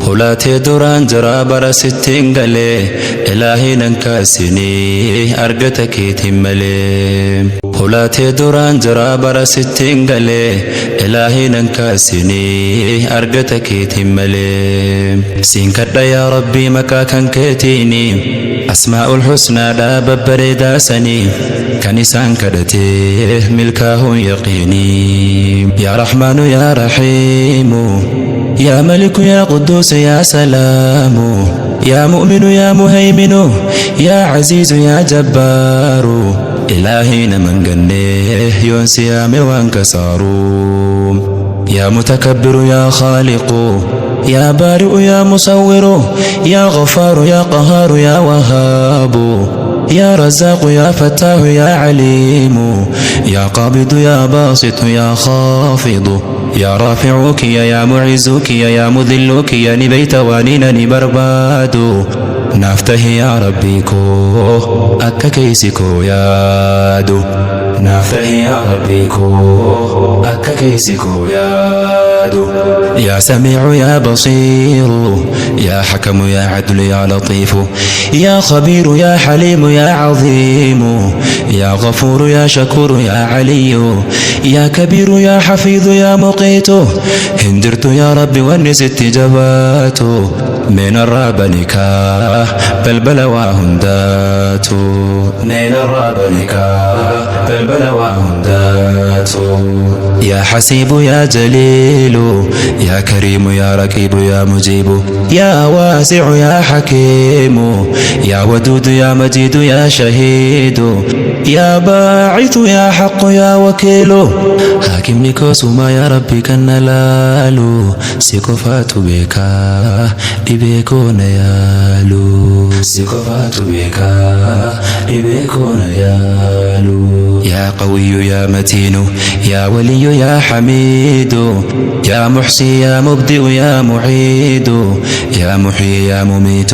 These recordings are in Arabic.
هولاتي دوران جرا برا ستين قلي إلهي ننكاسني أرقتك تملي هولاتي دوران جرا برا ستين قلي إلهي ننكاسني أرقتك تملي سينكد يا ربي مكاكا كيتيني أسماء الحسنى لا ببريدا سني كنسان كدته ملكاه يقيني يا رحمن يا رحيم يا ملك يا قدوس يا سلام يا مؤمن يا مهيمن يا عزيز يا جبار إلهينا من قنيه ينسيام وانكسارو يا متكبر يا خالق يا بارئ يا مصور يا غفار يا قهار يا وهاب يا رزاق يا فتاه يا عليم يا قابض يا باسط يا خافض يا رافعك يا معزك يا مذلك يا نبيت وانينني برباد نافته يا ربيكو أكا كيسكو يادو نافته يا ربيكو أكا كيسكو يادو يا سميع يا بصير يا حكم يا عدل يا لطيف يا خبير يا حليم يا عظيم يا غفور يا شكور يا علي يا كبير يا حفيظ يا مقيت هندرت يا ربي ونست جبات من الراب نكاه بلبل وهندات من الراب نكاه بلبل وهندات يا حسيب يا جليل يا كريم يا رقيب يا مجيب يا واسع يا حكيم يا ودود يا مجيد يا شهيد يا باعث يا حق يا وكيل حاكم نكوسما يا ربي كنلالو سيكوفات بكا دبيكون يالو سيكوفات بكا دبيكون يالو يا قوي يا متين يا ولي يا حميد يا محصي يا مبدئ يا معيد يا محيي يا مميت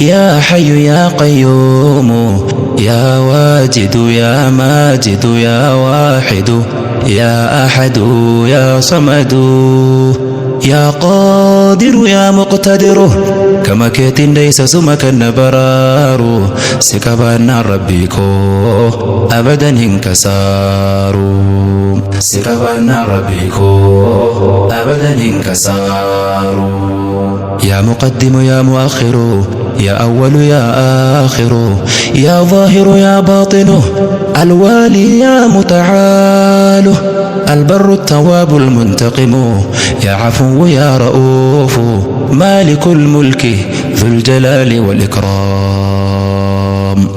يا حي يا قيوم يا واجد يا ماجد يا واحد يا أحد يا صمد يا قادر يا مقتدر كما كيتين ليس سمك النبرار سكبنا ربيكو أبدا انكسار سكبنا ربيكو أبدا انكسار يا مقدم يا مؤخر يا أول يا آخر يا ظاهر يا باطن الوالي يا متعال البر التواب المنتقم يا عفو يا رؤوف مالك الملك ذو الجلال والإكرام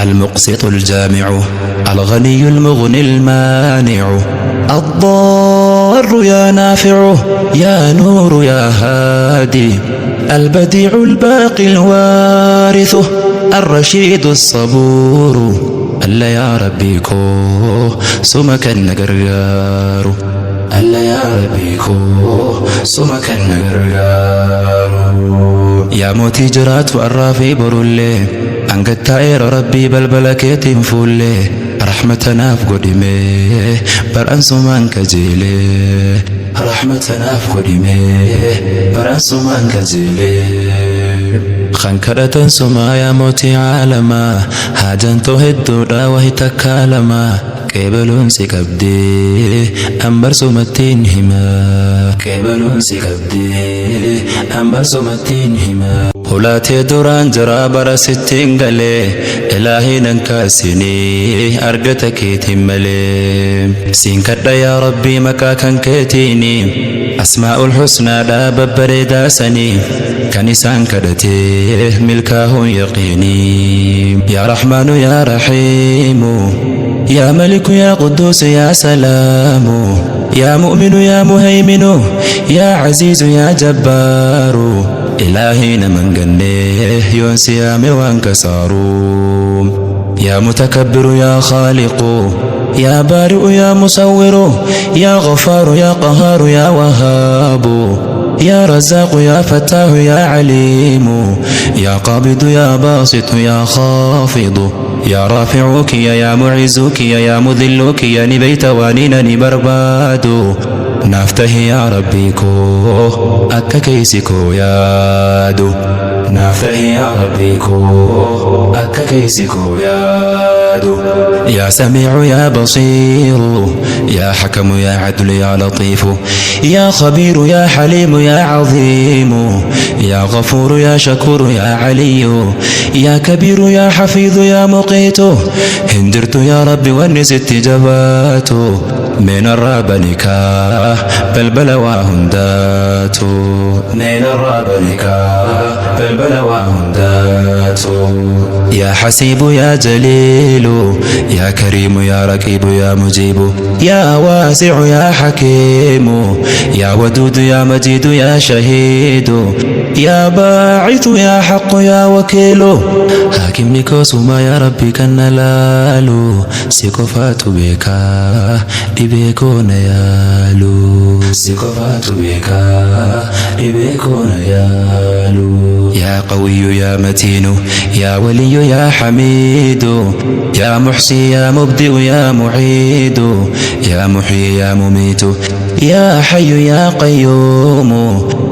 المقسط الجامع الغني المغني المانع الضار يا نافع يا نور يا هادي البديع الباقي الوارث الرشيد الصبور ألا يا ربيكو سمك النقرقار ألا يا ربيكو سمك النقرقار يا موتي جرات والرافي برولي أنقد تائر ربي بلبلكيت فولي رحمتنا في قدمي برأنسو من كجيلي رحمتنا في قدمي برأنسو من كجيلي خنكرة سما يا موتي عالما هاجن تهدو دا وهي تكالما كيبلون سيكبدي أمبر سمتين هما كيبلون سيكبدي أمبر سمتين هما هولاتي دوران جرا برا ستين قلي إلهي ننكاسني أرقتك تملي سينكد يا ربي مكاكا كيتيني أسماء الحسنى لا ببريدا سني كنسان كدته ملكاه يقيني يا رحمن يا رحيم يا ملك يا قدوس يا سلام يا مؤمن يا مهيمن يا عزيز يا جبار إلهينا من قنيه ينسيام وانكسارو يا متكبر يا خالق يا بارئ يا مصور يا غفار يا قهار يا وهاب يا رزاق يا فتاه يا عليم يا قابض يا باسط يا خافض يا رافعك يا معزك يا مذلك يا نبيت وانينني برباد نافته يا ربي كو أكا كيسكو يادو نافته يا ربي كو أكا كيسكو يادو يا سميع يا بصير يا حكم يا عدل يا لطيف يا خبير يا حليم يا عظيم يا غفور يا شكور يا علي يا كبير يا حفيظ يا مقيت هندرت يا ربي ونست جبات من الراب نكاه بلبل وهندات من الراب نكاه بلبل وهندات يا حسيب يا جليل يا كريم يا رقيب يا مجيب يا واسع يا حكيم يا ودود يا مجيد يا شهيد يا باعث يا حق يا وكيل حاكم نكوسما يا ربي كنلالو سيكوفات بيكا دبيكون يالو سيكوفات بيكا دبيكون يالو يا قوي يا متين يا ولي يا حميد يا محصي يا مبدئ يا معيد يا محيي يا مميت يا حي يا قيوم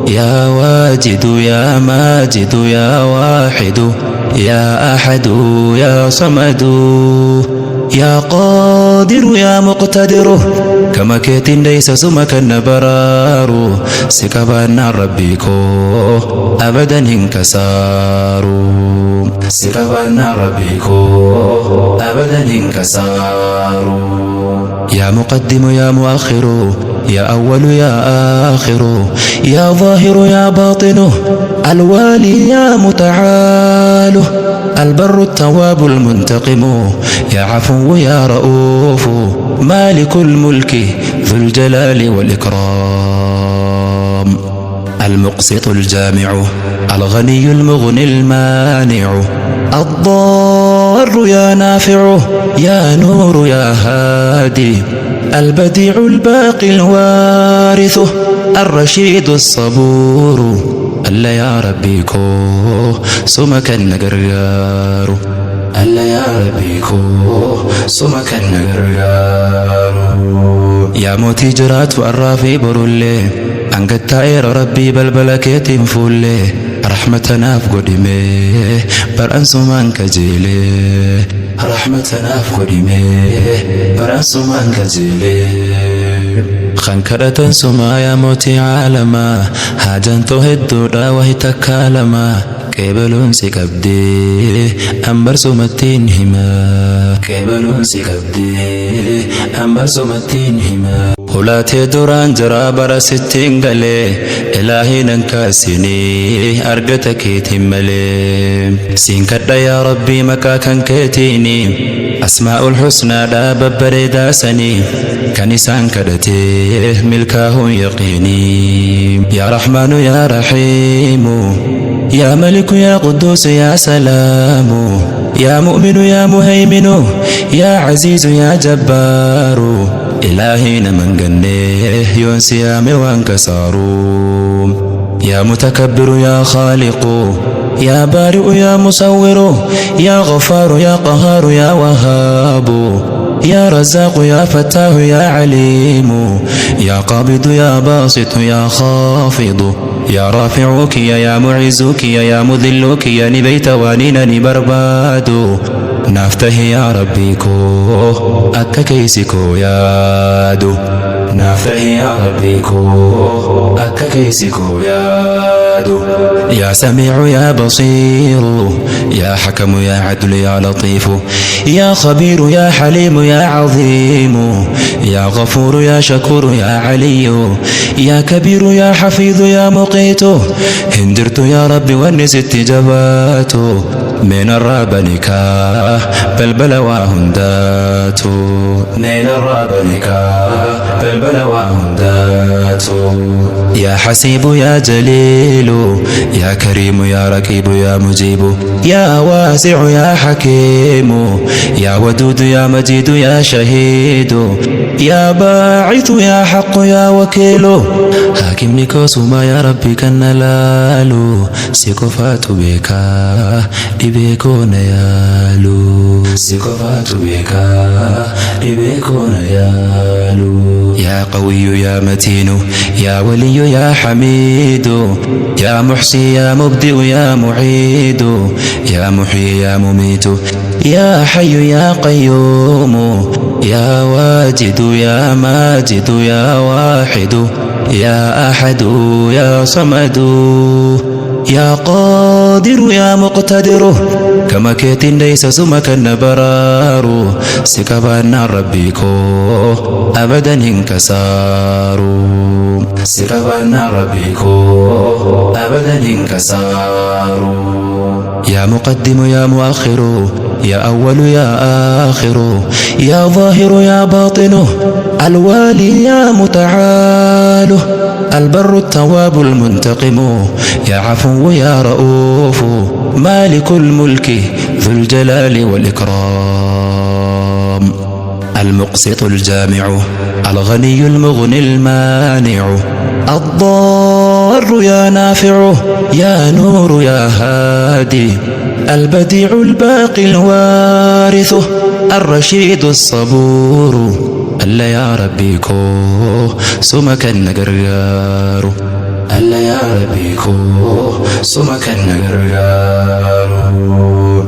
يا واجد يا ماجد يا واحد يا أحد يا صمد يا قادر يا مقتدر كما كيتين ليس سمك النبرار سكبنا ربيكو أبدا انكسار سكبنا ربيكو أبدا انكسار يا مقدم يا مؤخر يا أول يا آخر يا ظاهر يا باطن الوالي يا متعال البر التواب المنتقم يا عفو يا رؤوف مالك الملك ذو الجلال والإكرام المقسط الجامع الغني المغني المانع الضار يا نافع يا نور يا هادي البديع الباقي الوارث الرشيد الصبور ألا يا ربيكو سمك النقرقار ألا يا ربيكو سمك النقرقار يا موتي جرات والرافي برولي أنقد تائر ربي بلبلكيت فولي رحمتنا فقدمي برأنسو من كجيلي رحمتنا فقدمي برأنسو من كجيلي خنكرة سما يا موتي عالما حاجان تهدو دا وهي تكالما كيبلون سيكبدي أمبر سمتين هما كيبلون سيكبدي أمبر سمتين هما هلاتي دوران جرابر ستين غلي إلهي ننكاسيني أرغتك تملي سينكد يا ربي مكاكا كيتيني أسماء الحسنى دا ببريدا سني كنسان كدتي ملكاه يقيني يا رحمن يا رحيم يا ملك يا قدوس يا سلام يا مؤمن يا مهيمن يا عزيز يا جبار إلهينا من قنيه ينسيام وانكسارو يا متكبر يا خالق يا بارئ يا مصور يا غفار يا قهار يا وهاب يا رزاق يا فتاه يا عليم يا قابض يا باسط يا خافض يا رافعك يا معزك يا مذلك يا نبيت وانينني برباد نافته يا ربيكو أكا كيسكو يادو نافته يا ربيكو أكا كيسكو يادو يا سميع يا بصير يا حكم يا عدل يا لطيف يا خبير يا حليم يا عظيم يا غفور يا شكور يا علي يا كبير يا حفيظ يا مقيت هندرت يا ربي ونست جبات من الراب نكاه بلبل وهندات من الراب نكاه بلبل وهندات يا حسيب يا جليل يا كريم يا رقيب يا مجيب يا واسع يا حكيم يا ودود يا مجيد يا شهيد يا باعث يا حق يا وكيل حاكم نكوسما يا ربي كنلالو سيكوفات بك لبيكون يالو سيكوفات بك لبيكون يالو يا قوي يا متين يا ولي يا حميد يا محصي يا مبدئ يا معيد يا محيي يا مميت يا حي يا قيوم يا واجد يا ماجد يا واحد يا أحد يا صمد يا قادر يا مقتدر كما كيت ليس سمك النبرار سكبنا ربيكو أبدا انكسار سكبنا ربيكو أبدا انكسار يا مقدم يا مؤخر يا أول يا آخر يا ظاهر يا باطن الوالي يا متعال البر التواب المنتقم يا عفو يا رؤوف مالك الملك ذو الجلال والإكرام المقسط الجامع الغني المغني المانع الضار يا نافع يا نور يا هادي البديع الباقي الوارث الرشيد الصبور ألا يا ربيكو سمك النقرقار ألا يا ربيكو سمك النقرقار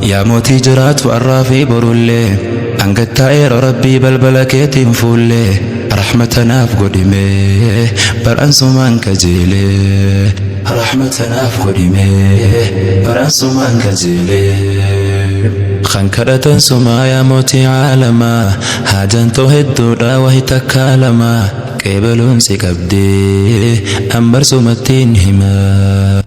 يا موتي جرات والرافي برولي أنقد تائر ربي بلبلكيت فولي رحمتنا فقدمي برأنسو من كجيلي رحمتنا فقدمي برأنسو من كجيلي خنكرة سما يا موتي عالما هاجن تهدو وهي تكالما كيبلون سكبدي أمبر سمتين هما